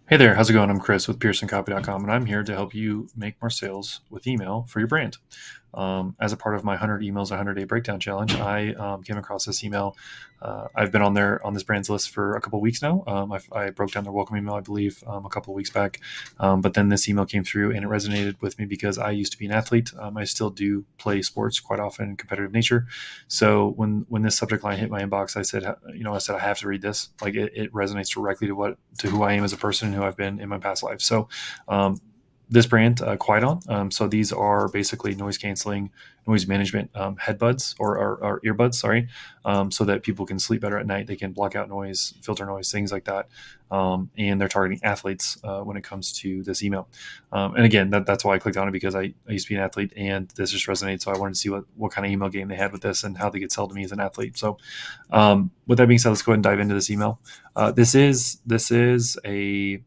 Hey there, how's it going? I'm Chris with PearsonCopy.com, and I'm here to help you make more sales with email for your brand. As a part of my 100 emails, 100-day breakdown challenge, I came across this email. I've been on this brand's list for a couple of weeks now. I broke down their welcome email, I believe, a couple of weeks back. But then this email came through, and it resonated with me because I used to be an athlete. I still do play sports quite often in competitive nature. So when this subject line hit my inbox, I said I have to read this. Like it resonates directly to who I am as a person and who I've been in my past life. So um, this brand, QuietOn. So these are basically noise canceling, noise management headbuds or earbuds, sorry, so that people can sleep better at night. They can block out noise, filter noise, things like that. And they're targeting athletes when it comes to this email. And again, that's why I clicked on it, because I used to be an athlete and this just resonates. So I wanted to see what kind of email game they had with this and how they could sell to me as an athlete. So with that being said, let's go ahead and dive into this email. This is a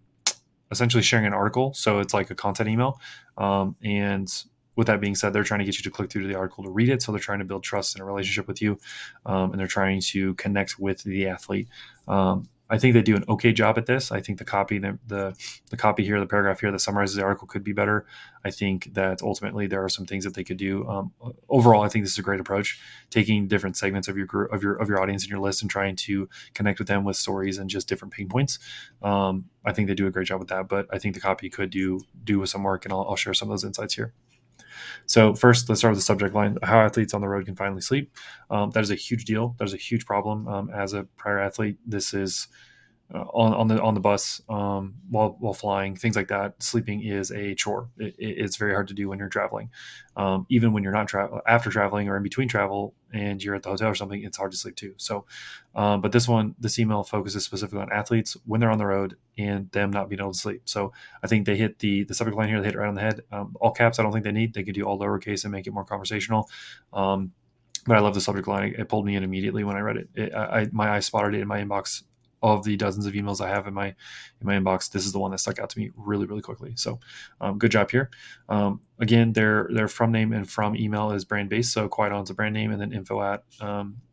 essentially sharing an article. So it's like a content email. And with that being said, they're trying to get you to click through to the article to read it. So they're trying to build trust and a relationship with you. And they're trying to connect with the athlete. I think they do an okay job at this. I think the copy here, the paragraph here that summarizes the article could be better. I think that ultimately there are some things that they could do. Overall, I think this is a great approach, taking different segments of your group, of your audience and your list, and trying to connect with them with stories and just different pain points. I think they do a great job with that, but I think the copy could do with some work, and I'll share some of those insights here. So first, let's start with the subject line: how athletes on the road can finally sleep. That is a huge deal. That is a huge problem. As a prior athlete, this is on the bus, while flying, things like that. Sleeping is a chore. It's very hard to do when you're traveling. Even when you're not after traveling or in between travel and you're at the hotel or something, it's hard to sleep too. So, but this email focuses specifically on athletes when they're on the road and them not being able to sleep. So I think they hit the subject line here. They hit it right on the head. All caps, I don't think they need. They could do all lowercase and make it more conversational. Um, but I love the subject line. It pulled me in immediately when I read it. My eye spotted it in my inbox. Of the dozens of emails I have in my inbox, this is the one that stuck out to me really, really quickly. So, good job here. Again, their from name and from email is brand based. So QuietOn's a brand name, and then info at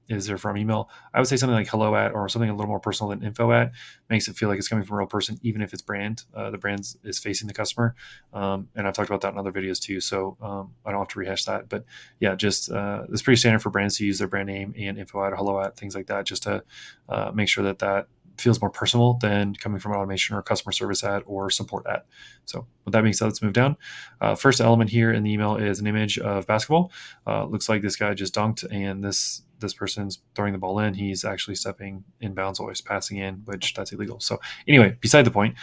is their from email. I would say something like hello at, or something a little more personal than info at, makes it feel like it's coming from a real person, even if it's brand. The brand is facing the customer, and I've talked about that in other videos too. So I don't have to rehash that, but yeah, just it's pretty standard for brands to use their brand name and info at or hello at, things like that, just to make sure that feels more personal than coming from an automation or customer service ad or support ad. So with that being said, let's move down. First element here in the email is an image of basketball. Looks like this guy just dunked, and this person's throwing the ball in. He's actually stepping in bounds, always passing in, which that's illegal. So anyway, beside the point.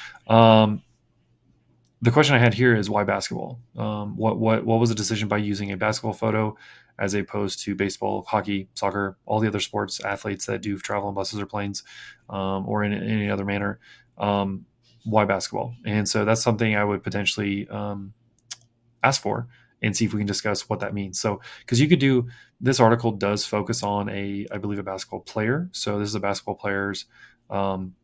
The question I had here is, why basketball? What was the decision by using a basketball photo as opposed to baseball, hockey, soccer, all the other sports athletes that do travel on buses or planes, or in any other manner? Why basketball? And so that's something I would potentially ask for and see if we can discuss what that means. So, because you could do, this article does focus on I believe, a basketball player. So this is a basketball player's um,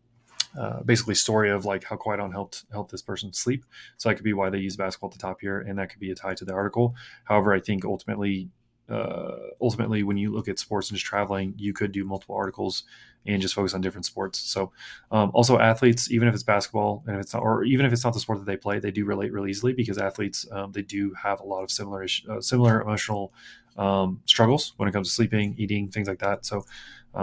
basically story of like how QuietOn helped this person sleep. So that could be why they use basketball at the top here, and that could be a tie to the article. However, I think ultimately, when you look at sports and just traveling, you could do multiple articles and just focus on different sports. So also athletes, even if it's basketball and if it's not, or even if it's not the sport that they play, they do relate really easily, because athletes, they do have a lot of similar emotional struggles when it comes to sleeping, eating, things like that. So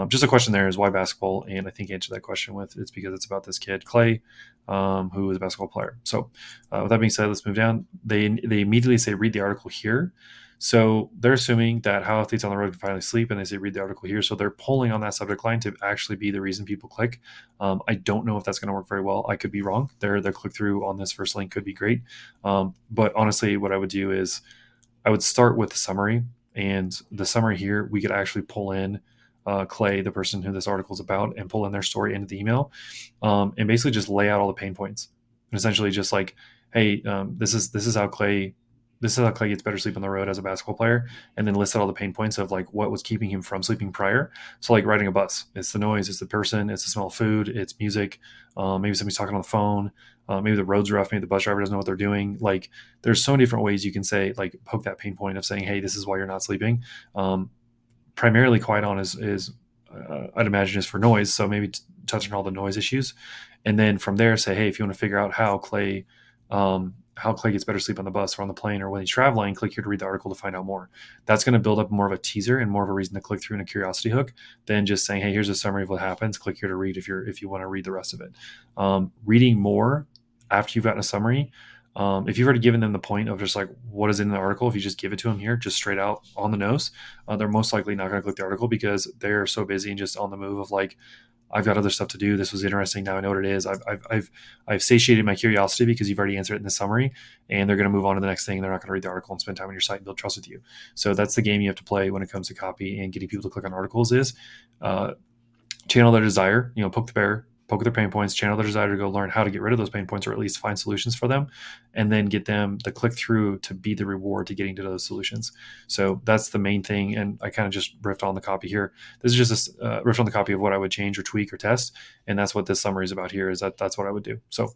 just a question there is, why basketball? And I think answer that question with, it's because it's about this kid, Clay, who is a basketball player. So with that being said, let's move down. They immediately say, read the article here. So they're assuming that how athletes on the road can finally sleep, and they say, read the article here. So they're pulling on that subject line to actually be the reason people click. I don't know if that's going to work very well. I could be wrong. Their click through on this first link could be great. But honestly, what I would do is I would start with the summary, and the summary here, we could actually pull in Clay, the person who this article is about, and pull in their story into the email, and basically just lay out all the pain points, and essentially just like, hey, this is how Clay gets better sleep on the road as a basketball player, and then list out all the pain points of like what was keeping him from sleeping prior. So like riding a bus, it's the noise, it's the person, it's the smell of food, it's music, maybe somebody's talking on the phone, maybe the road's rough, maybe the bus driver doesn't know what they're doing. Like there's so many different ways you can say, like, poke that pain point of saying, hey, this is why you're not sleeping. Primarily QuietOn is I'd imagine is for noise. So maybe touch on all the noise issues. And then from there, say, hey, if you want to figure out how Clay gets better sleep on the bus or on the plane or when he's traveling, click here to read the article to find out more. That's going to build up more of a teaser and more of a reason to click through and a curiosity hook than just saying, hey, here's a summary of what happens. Click here to read if you want to read the rest of it. Reading more after you've gotten a summary. If you've already given them the point of just like what is in the article, if you just give it to them here, just straight out on the nose, they're most likely not going to click the article because they're so busy and just on the move of like, I've got other stuff to do. This was interesting. Now I know what it is. I've satiated my curiosity because you've already answered it in the summary, and they're going to move on to the next thing. They're not going to read the article and spend time on your site and build trust with you. So that's the game you have to play when it comes to copy and getting people to click on articles is channel their desire, poke the bear, poke their pain points, channel their desire to go learn how to get rid of those pain points or at least find solutions for them, and then get them the click through to be the reward to getting to those solutions. So that's the main thing. And I kind of just riffed on the copy here. This is just a riff on the copy of what I would change or tweak or test. And that's what this summary is about here, is that's what I would do. So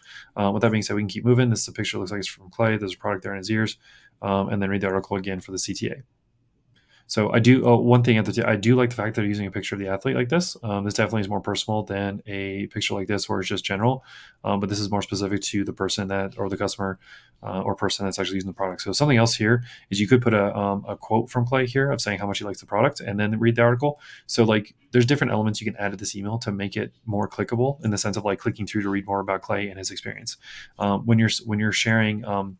with that being said, we can keep moving. This is a picture, looks like it's from Clay. There's a product there in his ears. And then read the article again for the CTA. So I do one thing I do like the fact that they're using a picture of the athlete like this. This definitely is more personal than a picture like this where it's just general. But this is more specific to the person or the customer or person that's actually using the product. So something else here is you could put a quote from Clay here of saying how much he likes the product and then read the article. So like there's different elements you can add to this email to make it more clickable in the sense of like clicking through to read more about Clay and his experience. When you're sharing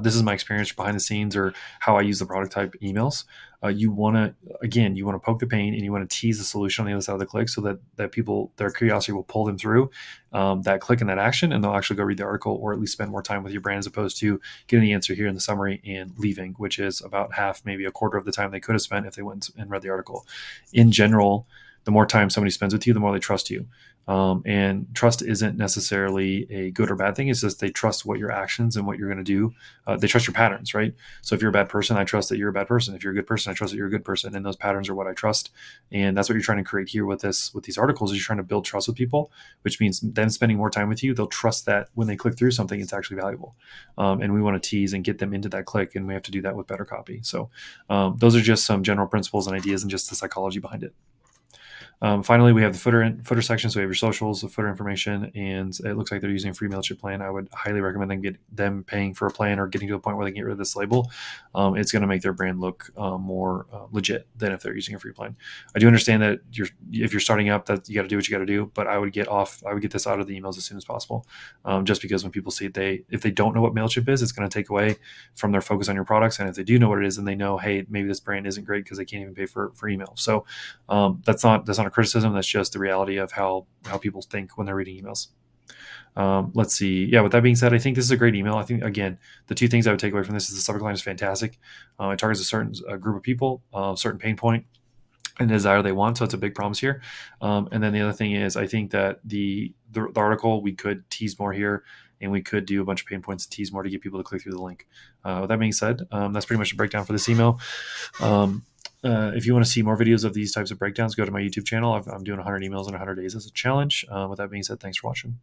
this is my experience behind the scenes or how I use the product type emails. You want to poke the pain and you want to tease the solution on the other side of the click so that people, their curiosity will pull them through that click and that action, and they'll actually go read the article or at least spend more time with your brand as opposed to getting the answer here in the summary and leaving, which is about half, maybe a quarter of the time they could have spent if they went and read the article. In general, the more time somebody spends with you, the more they trust you. And trust isn't necessarily a good or bad thing. It's just they trust what your actions and what you're going to do. They trust your patterns, right? So if you're a bad person, I trust that you're a bad person. If you're a good person, I trust that you're a good person. And those patterns are what I trust. And that's what you're trying to create here with these articles is you're trying to build trust with people, which means them spending more time with you. They'll trust that when they click through something, it's actually valuable. And we want to tease and get them into that click. And we have to do that with better copy. So those are just some general principles and ideas and just the psychology behind it. Finally, we have the footer section. So we have your socials, the footer information, and it looks like they're using a free MailChimp plan. I would highly recommend them paying for a plan or getting to a point where they can get rid of this label. It's going to make their brand look more legit than if they're using a free plan. I do understand that if you're starting up, that you got to do what you got to do, but I would get this out of the emails as soon as possible. Just because when people see if they don't know what MailChimp is, it's going to take away from their focus on your products. And if they do know what it is, then they know, hey, maybe this brand isn't great because they can't even pay for email. So that's not a criticism. That's just the reality of how people think when they're reading emails. Let's see. Yeah, with that being said, I think this is a great email. I think, again, the two things I would take away from this is the subject line is fantastic. It targets a certain group of people, certain pain point and desire they want. So it's a big promise here. And then the other thing is I think that the article, we could tease more here and we could do a bunch of pain points and tease more to get people to click through the link. With that being said, that's pretty much the breakdown for this email. If you want to see more videos of these types of breakdowns, go to my YouTube channel. I'm doing 100 emails in 100 days as a challenge. With that being said, thanks for watching.